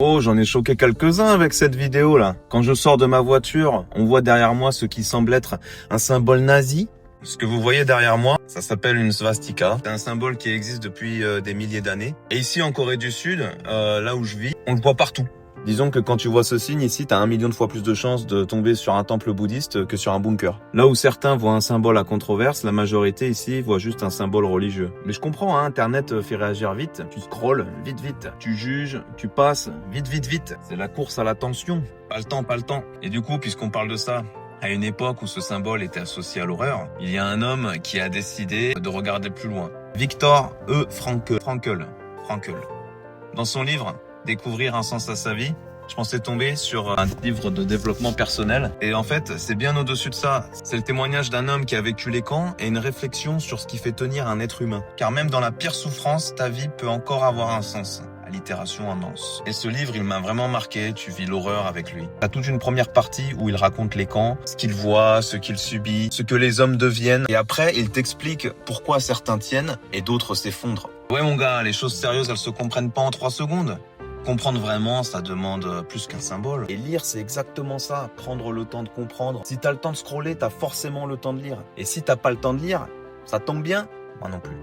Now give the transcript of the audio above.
Oh, j'en ai choqué quelques-uns avec cette vidéo là. Quand je sors de ma voiture, on voit derrière moi ce qui semble être un symbole nazi. Ce que vous voyez derrière moi, ça s'appelle une swastika. C'est un symbole qui existe depuis des milliers d'années. Et ici en Corée du Sud, là où je vis, on le voit partout. Disons que quand tu vois ce signe ici, t'as 1 million de fois plus de chances de tomber sur un temple bouddhiste que sur un bunker. Là où certains voient un symbole à controverse, la majorité ici voit juste un symbole religieux. Mais je comprends, hein, Internet fait réagir vite. Tu scrolles vite vite. Tu juges, tu passes vite vite vite. C'est la course à l'attention. Pas le temps, pas le temps. Et du coup, puisqu'on parle de ça, à une époque où ce symbole était associé à l'horreur, il y a un homme qui a décidé de regarder plus loin. Viktor E. Frankl. Dans son livre Découvrir un sens à sa vie, je pensais tomber sur un livre de développement personnel. Et en fait, c'est bien au-dessus de ça. C'est le témoignage d'un homme qui a vécu les camps et une réflexion sur ce qui fait tenir un être humain. Car même dans la pire souffrance, ta vie peut encore avoir un sens. Allitération immense. Et ce livre, il m'a vraiment marqué, tu vis l'horreur avec lui. T'as toute une première partie où il raconte les camps, ce qu'il voit, ce qu'il subit, ce que les hommes deviennent. Et après, il t'explique pourquoi certains tiennent et d'autres s'effondrent. Ouais mon gars, les choses sérieuses, elles se comprennent pas en 3 secondes. Comprendre vraiment, ça demande plus qu'un symbole. Et lire, c'est exactement ça. Prendre le temps de comprendre. Si t'as le temps de scroller, t'as forcément le temps de lire. Et si t'as pas le temps de lire, ça tombe bien, moi non plus.